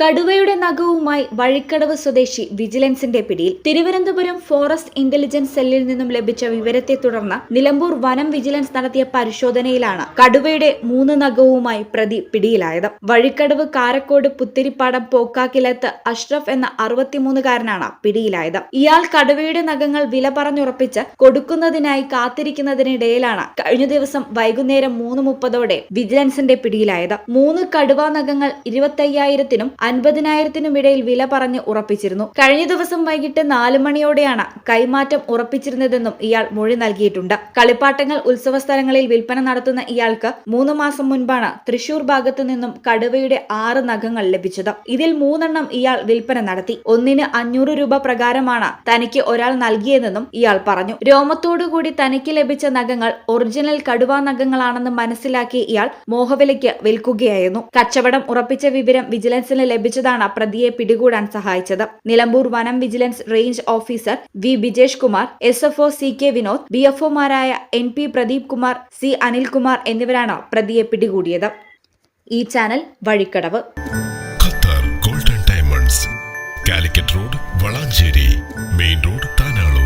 കടുവയുടെ നഖവുമായി വഴിക്കടവ് സ്വദേശി വിജിലൻസിന്റെ പിടിയിൽ. തിരുവനന്തപുരം ഫോറസ്റ്റ് ഇന്റലിജൻസ് സെല്ലിൽ നിന്നും ലഭിച്ച വിവരത്തെ തുടർന്ന് നിലമ്പൂർ വനം വിജിലൻസ് നടത്തിയ പരിശോധനയിലാണ് കടുവയുടെ 3 നഖവുമായി പ്രതി പിടിയിലായത്. വഴിക്കടവ് കാരക്കോട് പുത്തിരിപ്പാടം പോക്കാക്കിലത്ത് അഷ്റഫ് എന്ന 63-കാരനാണ് പിടിയിലായത്. ഇയാൾ കടുവയുടെ നഖങ്ങൾ വില പറഞ്ഞുറപ്പിച്ച് കൊടുക്കുന്നതിനായി കാത്തിരിക്കുന്നതിനിടയിലാണ് കഴിഞ്ഞ ദിവസം വൈകുന്നേരം 3:30 വിജിലൻസിന്റെ പിടിയിലായത്. 3 കടുവാ നഖങ്ങൾ 25,000-നും 50,000-നും ഇടയിൽ വില പറഞ്ഞ് ഉറപ്പിച്ചിരുന്നു. കഴിഞ്ഞ ദിവസം വൈകിട്ട് 4 മണിയോടെയാണ് കൈമാറ്റം ഉറപ്പിച്ചിരുന്നതെന്നും ഇയാൾ മൊഴി നൽകിയിട്ടുണ്ട്. കളിപ്പാട്ടങ്ങൾ ഉത്സവ സ്ഥലങ്ങളിൽ വിൽപ്പന നടത്തുന്ന ഇയാൾക്ക് 3 മാസം മുൻപാണ് തൃശൂർ ഭാഗത്തു നിന്നും കടുവയുടെ 6 നഖങ്ങൾ ലഭിച്ചത്. ഇതിൽ 3 എണ്ണം ഇയാൾ വിൽപ്പന നടത്തി. ഒന്നിന് 500 രൂപ പ്രകാരമാണ് തനിക്ക് ഒരാൾ നൽകിയതെന്നും ഇയാൾ പറഞ്ഞു. രോമത്തോടുകൂടി തനിക്ക് ലഭിച്ച നഖങ്ങൾ ഒറിജിനൽ കടുവാ നഖങ്ങളാണെന്ന് മനസ്സിലാക്കി ഇയാൾ മോഹവിലയ്ക്ക് വിൽക്കുകയായിരുന്നു. കച്ചവടം ഉറപ്പിച്ച വിവരം വിജിലൻസിന് ലഭിച്ചതാണ് പ്രതിയെ പിടികൂടാൻ സഹായിച്ചത്. നിലമ്പൂർ വനം vigilance range officer V Bijesh Kumar, SFO CK Vinod, BFOമാരായ NP പ്രദീപ് കുമാർ, C അനിൽകുമാർ എന്നിവരാണ് പ്രതിയെ പിടികൂടിയത്. ഈ channel Vazhikkadavu. Qatar golden diamonds, Calicut road, Valanchery main road, Tanalur.